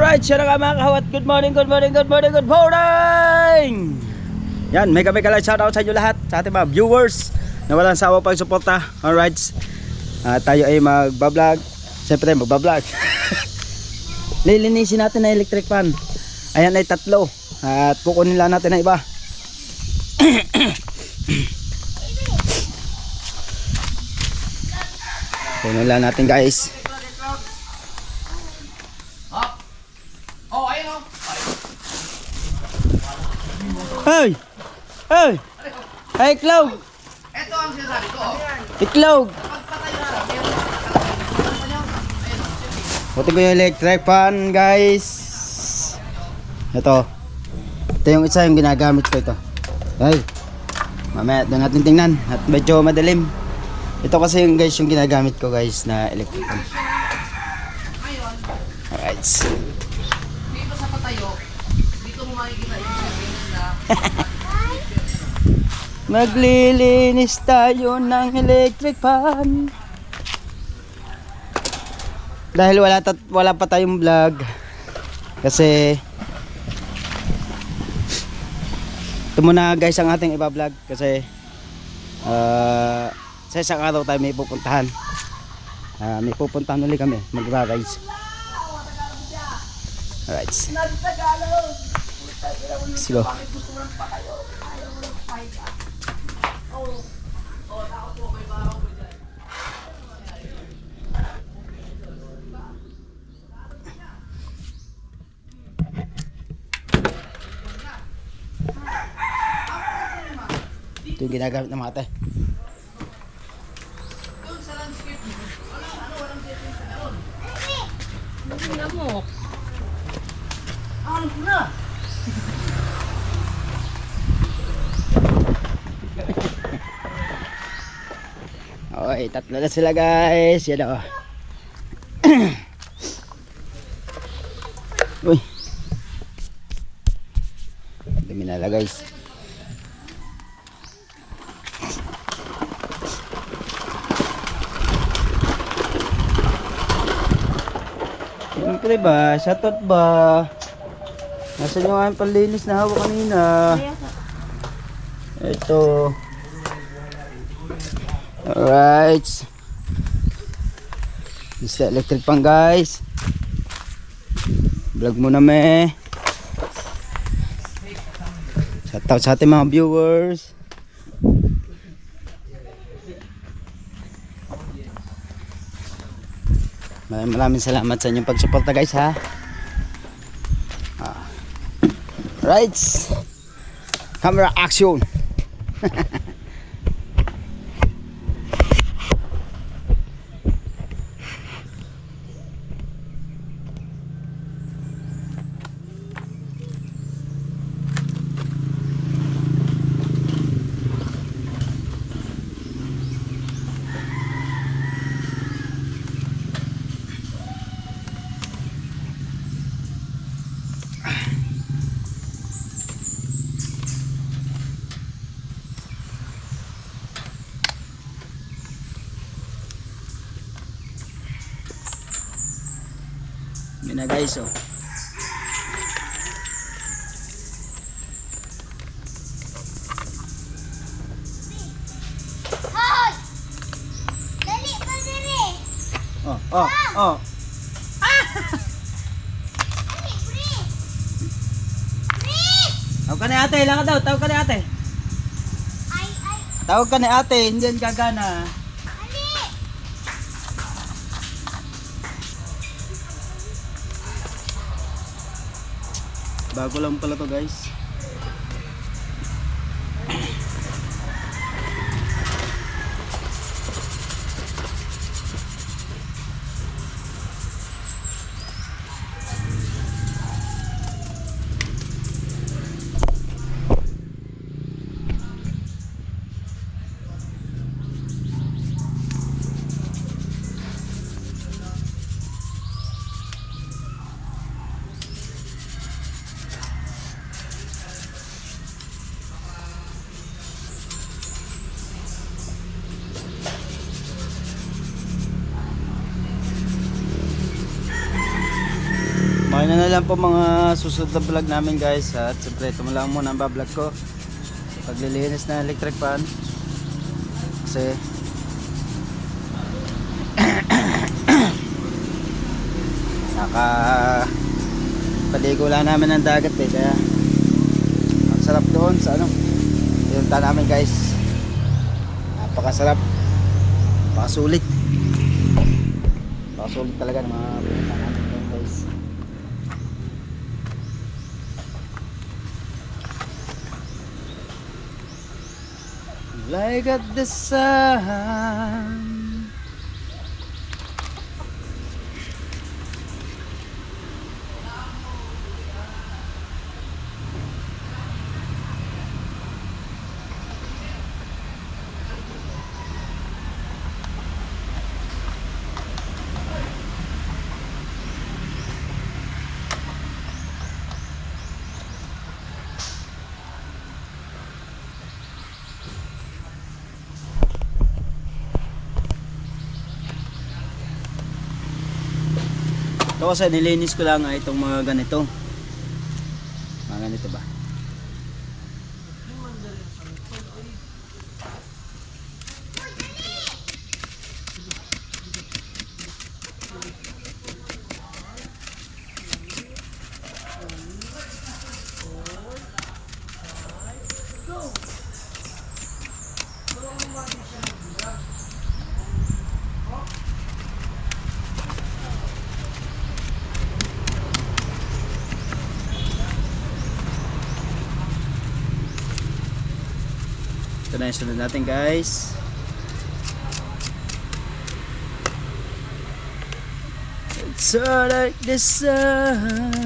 Alright, siya na nga mga kahawat. Good morning, good morning, good morning, good morning. Yan, mega shoutout sa inyo lahat, sa ating mga viewers na walang sawa pang suporta. Alright, tayo ay magbablog. Siyempre magbablog. Lilinisin natin na electric fan. Ayan ay 3. At kukunin lang natin na iba. Kunin lang natin guys. Hey! Hey! Hey, Iklog! Ito ang sinasabi ko. Iklog! Buti ko yung electric fan, guys. Ito yung isa yung ginagamit ko ito. Hey! Mamaya doon natin tingnan. At medyo madilim. Ito kasi yung guys yung ginagamit ko guys na electric fan. Alright. Dito sa patayo, dito mo makikita yung maglilinis tayo ng electric fan. Dahil wala pa tayong vlog kasi ito muna guys ang ating iba-vlog kasi sa isang araw tayo may pupuntahan. May pupuntahan ulit kami, magra-rides. Alright, let's go. Ito yung ginagamit ng mga ate. tingnan mo. Ano na? Okay, 3 na sila guys. Yan o. Uy. Dumi na lang guys. Siyempre ba? Shoutout ba? Nasaan yung aming panlinis na hawak kanina? Ito. Alright. This is electric pan guys. Vlog muna me. Shoutout sa ating mga viewers. Maraming salamat sa inyong pagsuporta guys ha. Right. Camera action. Yan na guys oh. Hoy! Dali pa dali. Oh. Dali, breathe. Breathe. Tawag ka ni ate, ilang ka daw? Tawag ka ni ate. Ay. Tawag ka ni ate, hindi yan gagana. Dali. Bago lang pala to guys. Okay na lang po mga susunod na vlog namin guys. At siyempre ito mo lang muna ang bablog ko sa paglilinis na electric fan. Kasi paligo lang namin ng dagat eh, kaya ang sarap doon sa ano pinunta namin guys. Napakasarap, napakasulit talaga ng mga pinunta namin doon guys. Like at the sun. Ito kasi nilinis ko lang itong mga ganito. Mga ganito ba? Ito na yung sunod natin guys. It's all like the sun.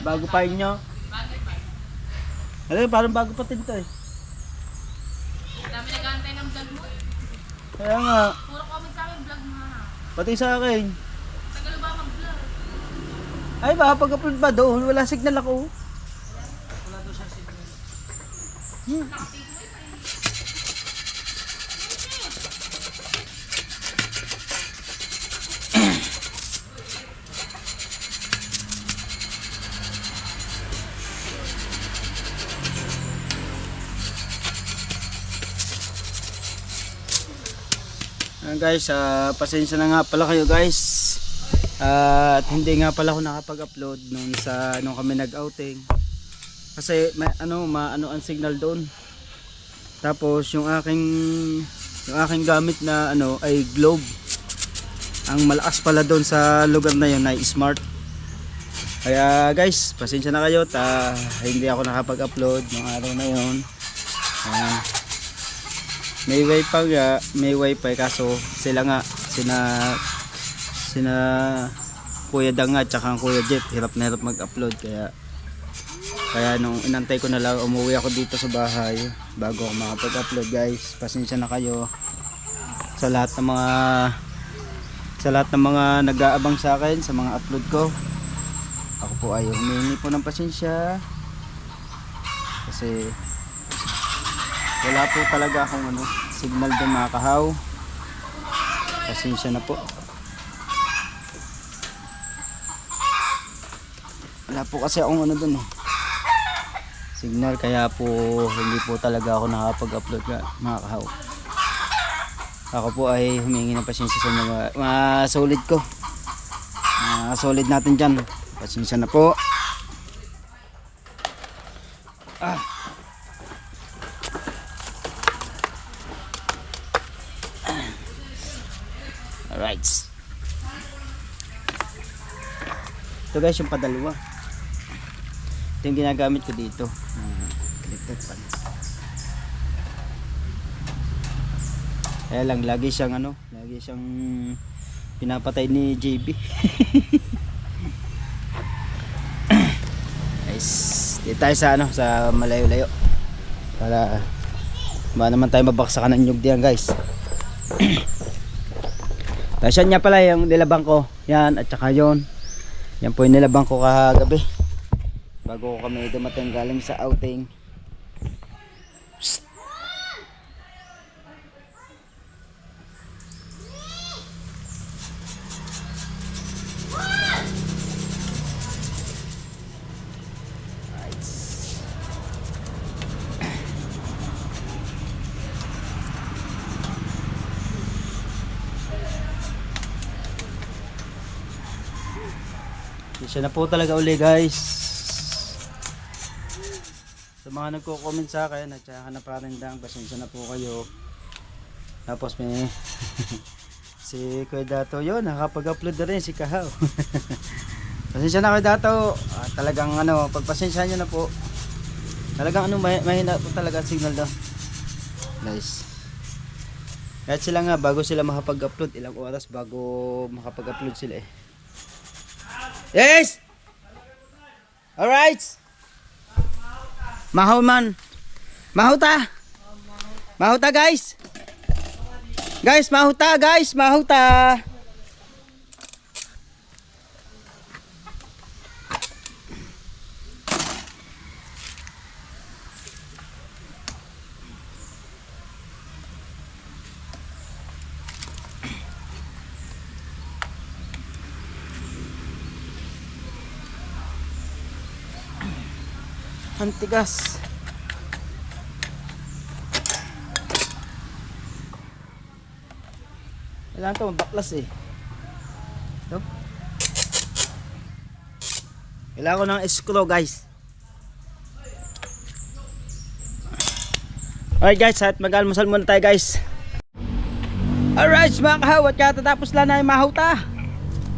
Bago pa inyo. Alam, parang bago pa tinto eh. Dami nag-aantay ng vlog mo. Kaya nga, Puro comment sa amin vlog mo ha. pati sa akin. Tagal ba mag-vlog? Ay baka pag-upload pa doon, wala signal ako. Wala doon siya signal. Guys, pasensya na nga pala kayo guys. At hindi nga pala ako nakapag-upload nung kami nag-outing. Kasi may maano ang signal doon. Tapos yung aking gamit na ay globe. Ang malakas pala doon sa lugar na yun ay smart. Kaya guys, pasensya na kayo hindi ako nakapag-upload nung araw na yun. May wifi kaso sila sina Kuya Dang at saka Kuya Jeff hirap na hirap mag-upload, kaya nung inantay ko na lang umuwi ako dito sa bahay bago ako makapag-upload guys. Pasensya na kayo sa lahat ng mga nag-aabang sa akin sa mga upload ko. Ako po ay humingi po ng pasensya kasi wala po talaga akong signal doon mga kahaw. Pasensya na po. Wala po kasi akong doon signal, kaya po hindi po talaga ako nakapag-upload mga kahaw. Ako po ay humingi ng pasensya sa mga solid ko. Mga solid natin dyan. Pasensya na po. Alright. Ito guys yung padalwa. Ito yung ginagamit ko dito. Electric fan. Kaya lang lagi siyang pinapatay ni JB. Guys, dito tayo sa malayo-layo. Para ba naman tayo mabaksakan ng nyug diyan, guys. Tapos yan nga pala yung nilabang ko. Yan, at saka yun. Yan po yung nilabang ko kagabi. Bago kami dumating galing sa outing. Psst. Siya na po talaga uli, guys. Sa mga nagko-comment sa akin at saka na parindang, pasensya na po kayo. Tapos may si Kuya Dato yun, nakapag-upload na rin si Kahaw. Pasensya na Kuya Dato. Talagang pagpasensya nyo na po. Talagang mahina po talaga ang signal daw, guys. Kahit sila nga bago sila makapag-upload, ilang oras bago makapag-upload sila eh. Yes! Alright! Mahaw man! Mahuta! Mahuta, guys! Guys, mahuta, guys! Mahuta! Antigas. Kailangan ito mabaklas eh. Ito. Kailangan ko ng screw, guys. Alright guys, at mag-almusal muna tayo, guys. Alright mga kahawat, katatapos lang na yung mahuta.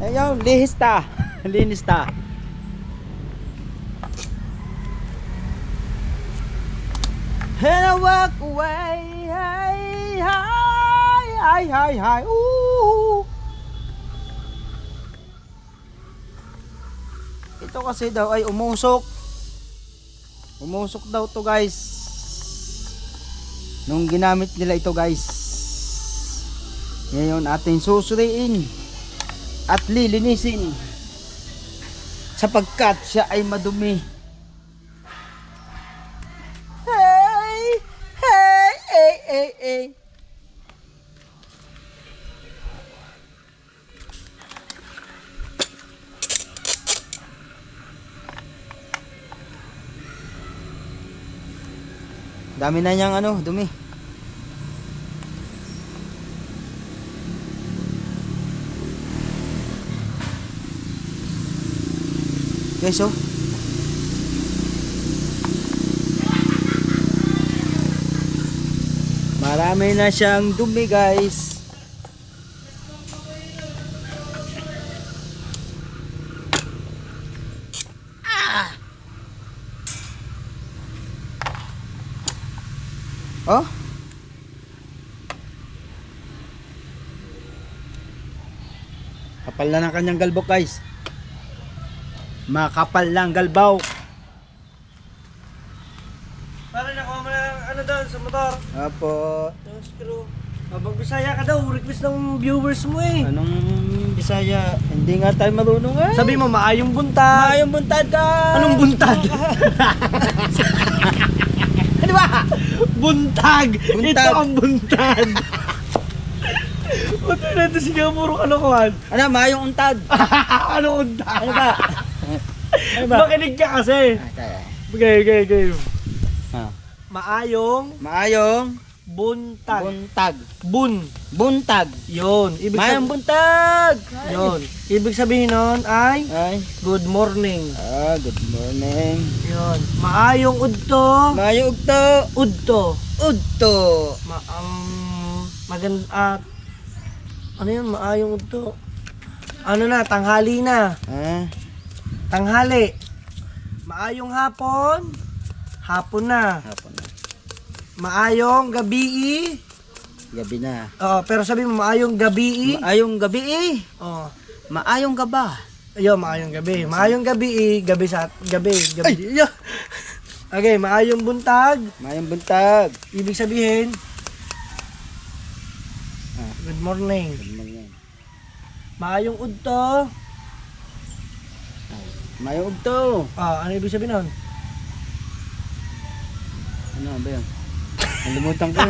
Ayun, lihis ta. Linis ta. And I walk away, hi, hi, hi, hi, hi, ooh. Ito kasi daw ay umusok. Umusok daw to, guys. Nung ginamit nila ito, guys. Ngayon ating susuriin at lilinisin sapagkat siya ay madumi. Dami na niyang dumi. Guys, oh. Marami na siyang dumi, guys. Oh. Kapal na ng kanyang galbok, guys. Makapal lang galbaw. Para nakuha mo na doon sa motor. Apo. Yung screw. Habang Bisaya ka daw, request ng viewers mo eh. Anong Bisaya? Hindi nga tayo marunong eh. Sabi mo, maayong buntag. Maayong buntag, guys. Anong buntag? Ano ba? Buntag. Buntag. Ito ang buntag. Ba't na ito siya puro kalokohan? Ano, maayong untad. Anong buntag? Ano ba? Ano ba? Makinig ka kasi. Tayo. Okay. Ah. Maayong Maayong buntag. buntag. Buntag. Yun. Maayong buntag. Yun. Ibig sabihin nun ay Ay. good morning. Good morning. Yun. Maayong udto. Maayong ugto. Udto. Udto. Maganda. Ano yun? Maayong udto. Ano na? Tanghali na. Tanghali. Maayong hapon. Hapon na. Hapon na. Maayong gabi. Gabi na. Oo, pero sabi mo, maayong gabi. Maayong gabi eh. Oo. Maayong gaba. Ayun, maayong gabi. Maayong gabi, gabi sa gabi. Gabi. Okay, maayong buntag. Maayong buntag. Ibig sabihin, Ah. good morning. Good morning. Maayong udto. Maayong ugto. Ano ibig sabihin nun? Ano ba yun? Nalimutan ko.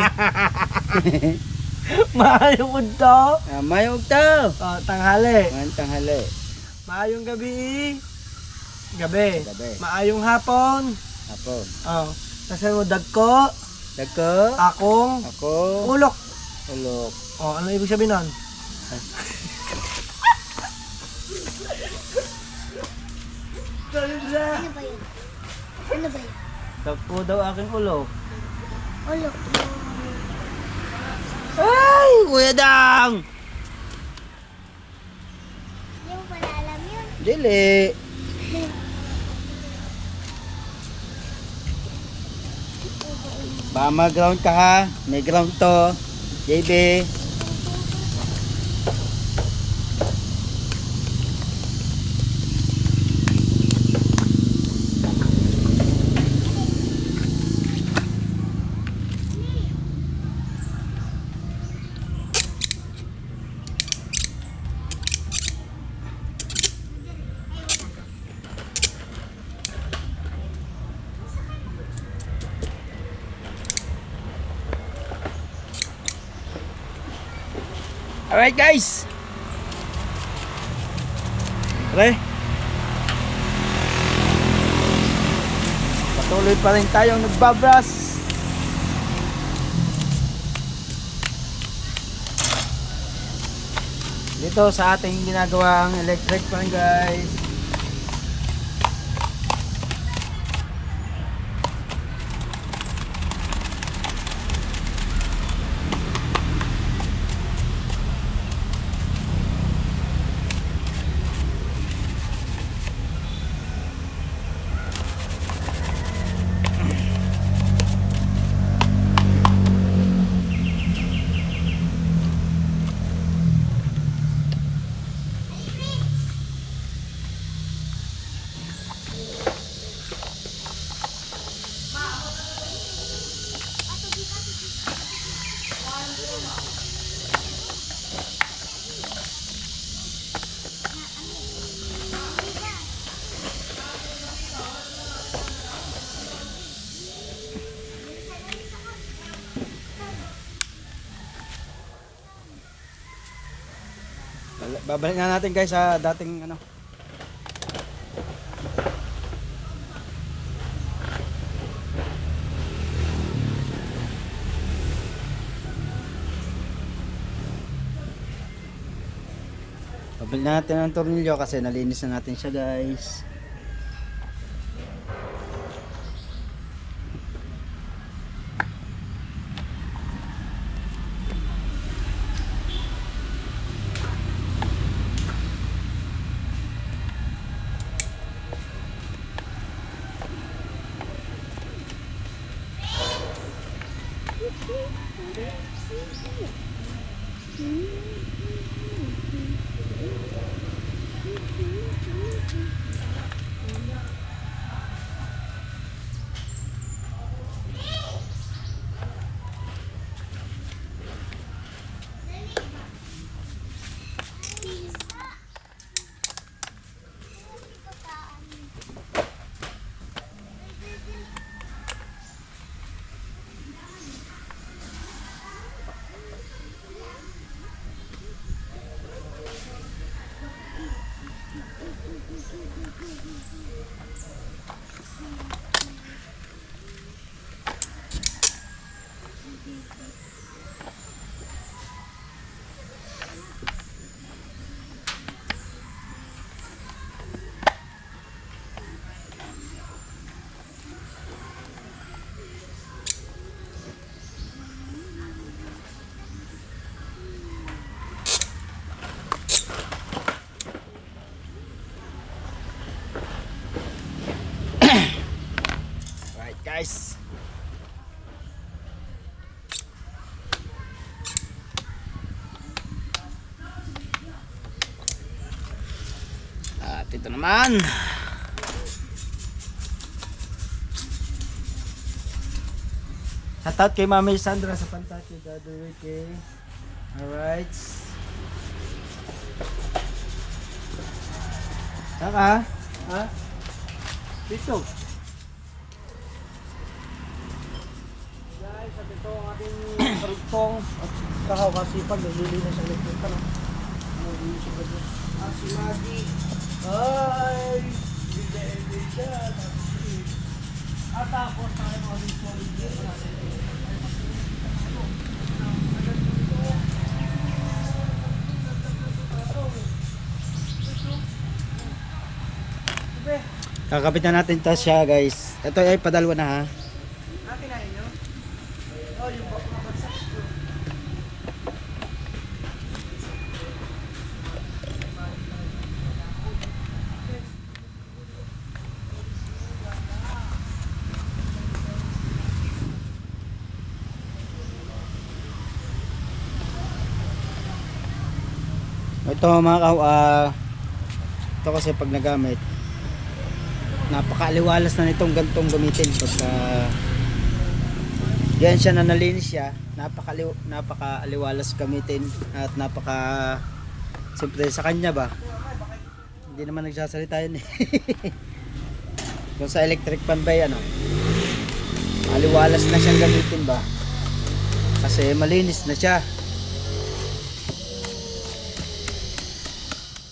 Maayong udto. Maayong ugto. Tanghali. Maayong tanghali. Maayong gabi. Gabi. Gabi. Maayong hapon. Hapon. Kasi mo dagko. Dagko. Akong. Ako. Ulok. Ulok. Ano ibig sabihin nun? Ano ba yun? Ano ba yun? Dagko daw aking ulok. Ulok. Ay! Kuya Dang! Hindi mo pala alam yun. Dili. Ba mag-ground ka ha? May ground to. JB. Alright guys. Pre. Patuloy pa rin tayong nagbabras. Dito sa ating ginagawang electric fan guys. Babalik na natin guys sa dating ano. Babalik na natin ang tornilyo kasi nalinis na natin siya guys. At ito naman. Shoutout kay Mami Sandra sa Pantake, Daddy Ricky. Alright. Saka? Ha? Dito. Guys, at ito ang ating karugtong at kakakasipag. Naglilinis ang electric pa, no? At si Maggie. Ay! Bigay siya. At tapos tayo mga dito. Kakapit na natin to siya guys. Ito ay padalwa na ha. Akin na inyo? Oh, yung mga bagsak. Ito mga ito kasi pag nagamit napakaaliwalas na nitong gantong gamitin pagka yan siya na nalinis siya, napakaaliwalas gamitin at siyempre sa kanya ba hindi naman nagsasalita yun eh. Kung sa electric fan ba yan aliwalas na siyang gamitin ba kasi malinis na siya.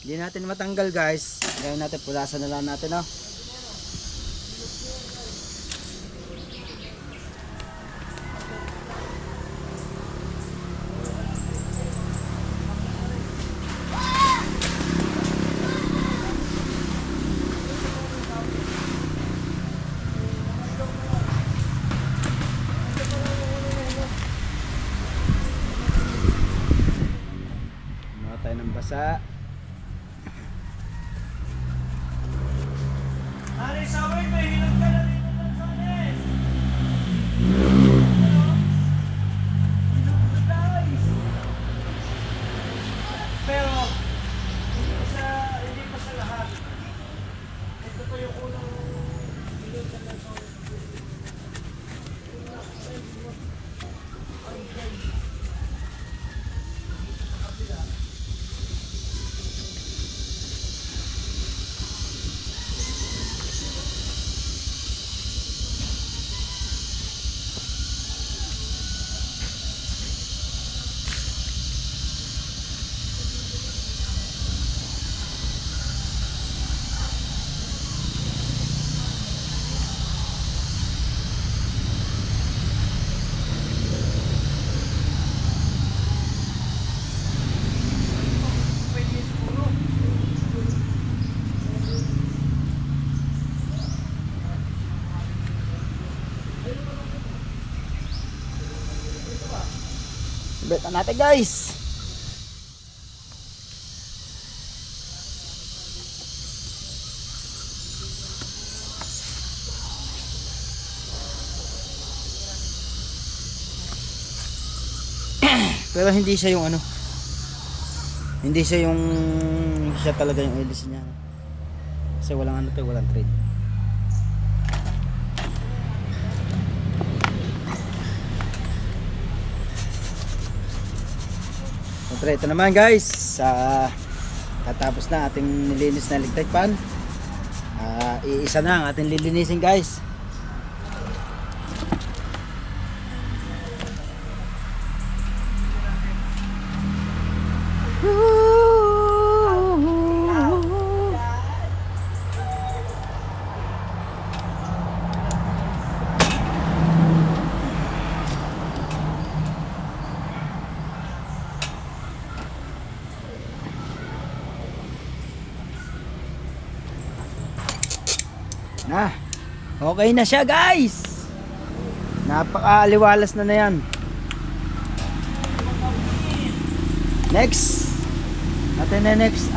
Hindi natin matanggal guys. Gawin natin, pulasan na lang natin Mga tayo ng basa. Ari, saway, may hinog ka na dito ng sones. Hinog na guys. Pero, hindi pa sa lahat. Ito pa yung unang hinog ka ng sones. Beta natin guys. Pero hindi siya yung hindi siya talaga yung hélice niya. Kasi walang walang thread. Siyempre ito naman guys, katapos na ating nilinis na electric fan, iisa na ang ating lilinisin guys. Okay na siya guys. Napakaaliwalas na yan. Next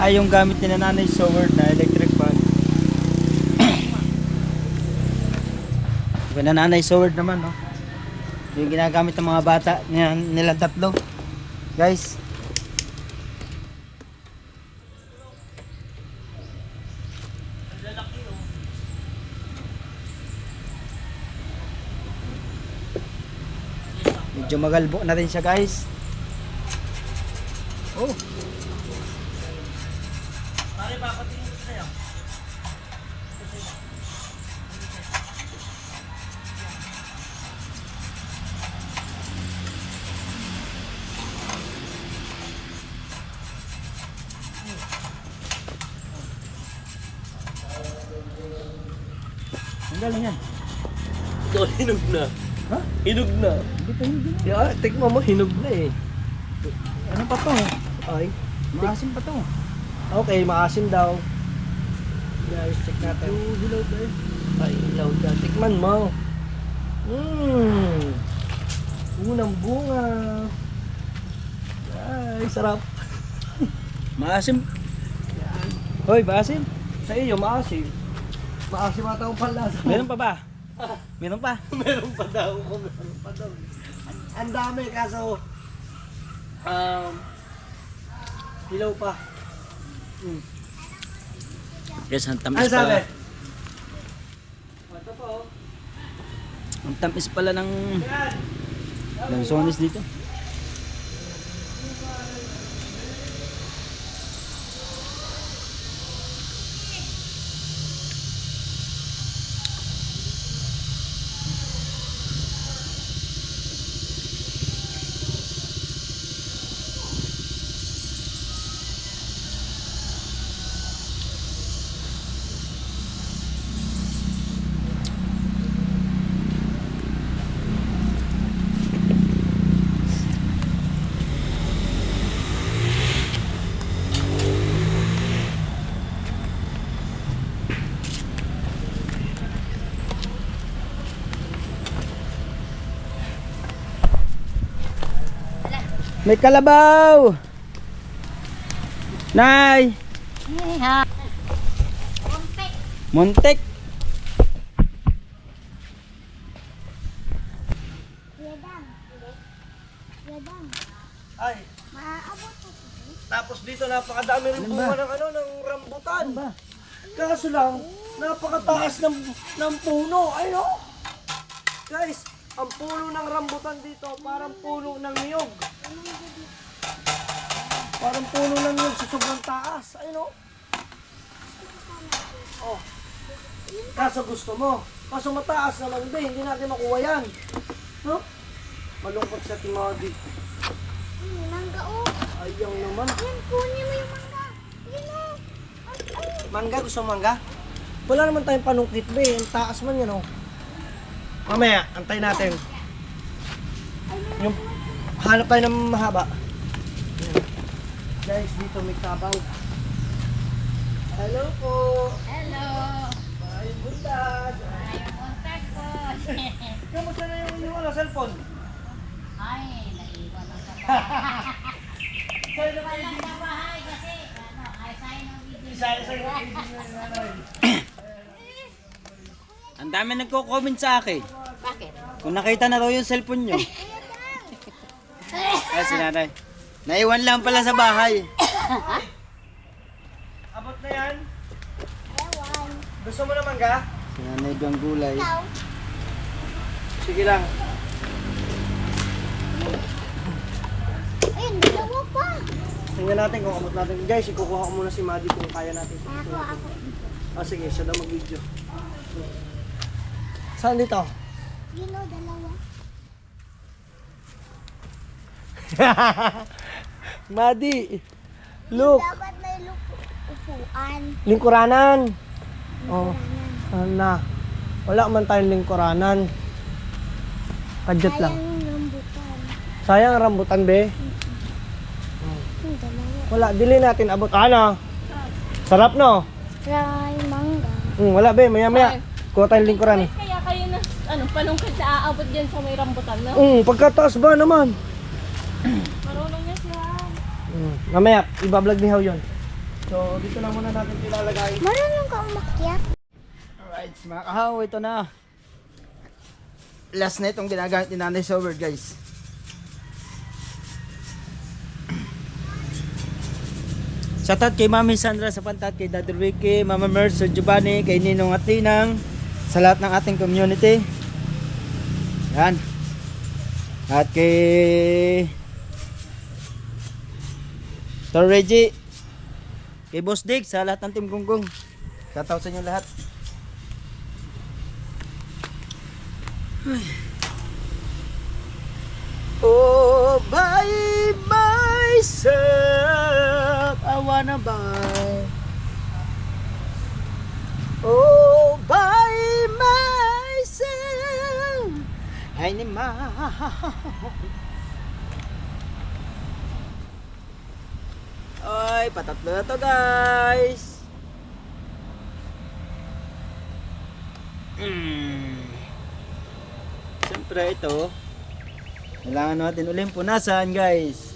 ay yung gamit ni Nanay Soward na electric fan. Yung Nanay Soward naman yung ginagamit ng mga bata nila tatlo guys. Medyo magalbo na rin siya guys. Oh. Ang galing yan. Ito, hinog na. Ha? Hinog na. Hindi pa hindi na. Yeah, tikman mo, hinog na eh. Ano pa to? Ay, Maasim pa to. okay, maasim daw. Guys, check natin. Hilaw ba eh? Ay, ilaw dyan. Tikman mo. Unang bunga. Ay, sarap. Maasim. Hoy, maasim. Sa iyo, maasim. Maasim ata ang panlasa. Meron pa ba? Meron pa? Meron pa daw. Meron pa daw. Ang dami, kaso ilaw pa. Guys, ang Ano tamis sabi? pala. Ito po. Ang tamis pala ng Yan. lansones dito. May kalabaw! Nay! Montek! Yadang. Yadang. Ay, Maaabot ko. tapos dito napakadami rin Ano bunga ba? ng rambutan. Ano ba? Kaso lang, napakataas ng puno. Ay, oh. Guys, ang puno ng rambutan dito, parang puno ng niyog. Parang puno ng niyog sa sobrang taas. Ay, no? Oh. Kaso gusto mo. Kaso mataas naman din, hindi natin makuha yan. No? Malungkot sa Timodi. Mangga oh. Ayang naman. Yan, kunin mo yung mangga. Yan oh. Ay. Mangga, gusto mo mangga? Wala naman tayong panungkit be, ang taas man yan oh. Mamaya, antay natin. Yung hanap tayo ng mahaba. Ayan. Guys, dito may tabaw. Hello po. Hello. Ay, buntag. Ay, kontak ko. Kamusta na yung cellphone? Ay, naiwan ang sa Sa'yo na bahay. Sa bahay kasi, ano, ay sign ng video. Sa'yo na Ang dami nagko-comment sa akin. Bakit? Kung nakita na raw yung cellphone nyo. Ay, si nanay. Naiwan lang pala sa bahay. Abot na yan. Ewan. Gusto mo na mangga? Si nanay gang gulay. Ikaw? Sige lang. Ayun, dalawa pa. Tingnan natin kung abot natin. Guys, ikukuha ko muna si Maddie kung kaya natin. Ako. Ah, sige, siya daw mag-video. Saan dito? Yun oh, dalawa. Maddie, look. Dapat may upuan. Lingkuranan. Oh, na. Wala man tayong lingkuranan. Kadyat lang. Sayang yung rambutan. Sayang ang rambutan, be. Yung dalawa. Wala, dili natin abot. Ano? Sarap, no? Try mangga. Wala, be. Maya-maya. Kuha tayong lingkuran. Kaya kayo na, panungkit sa aabot dyan sa may rambutan, no? Pagkataas ba naman? Marunong niya siya. Mamaya, ibablog ni How yun. So, dito na muna natin ilalagay. Marunong ka umakyat. Alright, mga kahaw, ito na. Last na itong ginagamit ni Nanay Sober, guys. Shoutout kay Mami Sandra sa Pantat, kay Daddy Ricky, Mama Merce, Sir Giovanni, kay Ninong at Tinang, sa lahat ng ating community. Yan. At kay Tor Reggie, kay Boss Dick, sa lahat ng Team Gunggong. Shoutout sa inyo lahat. Oh, by myself, I wanna buy. Oh, by myself, I need my. Oy, patatlo na to, guys. Siyempre ito, kailangan natin uling punasan, guys.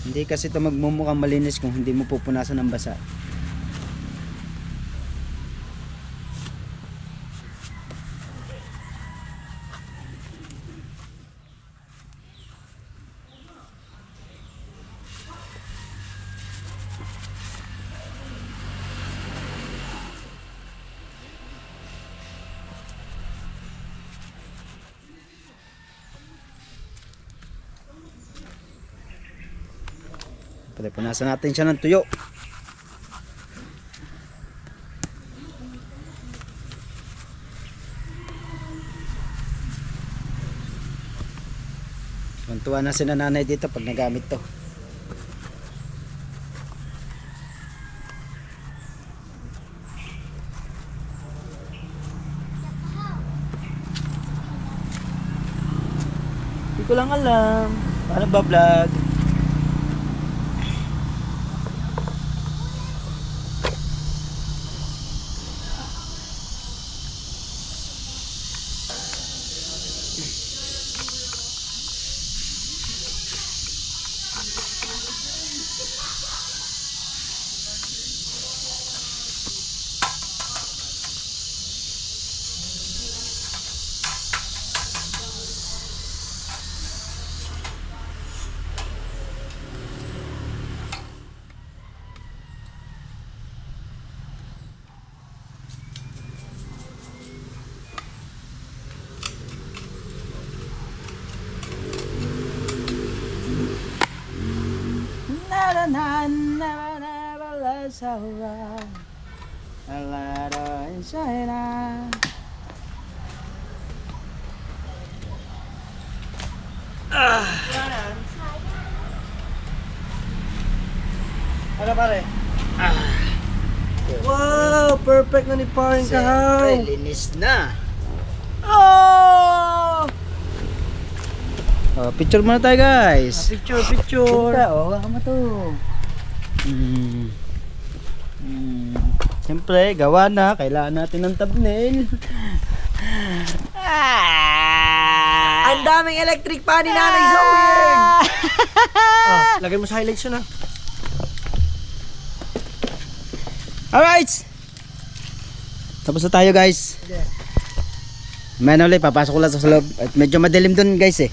Hindi kasi ito magmumukhang malinis kung hindi mo pupunasan ng basa. Punasan natin siya ng tuyo. Tuwa na si nanay dito pag nagamit to. Hindi ko lang alam paano ba vlog. Never lets how right. A lot of China. Ano pare? Wow, perfect na ni paring kahaw. Linis na. Oh! Picture muna tayo, guys. Picture, picture. Baka mo to. Siyempre, gawa na. Kailangan natin ng thumbnail. Ang daming electric pan ni Nanay Zoe. Lagay mo sa highlights yun, ha. Alright. Tapos na tayo, guys. Mayan ulit, papasok ko lang sa loob. At medyo madilim dun, guys, eh.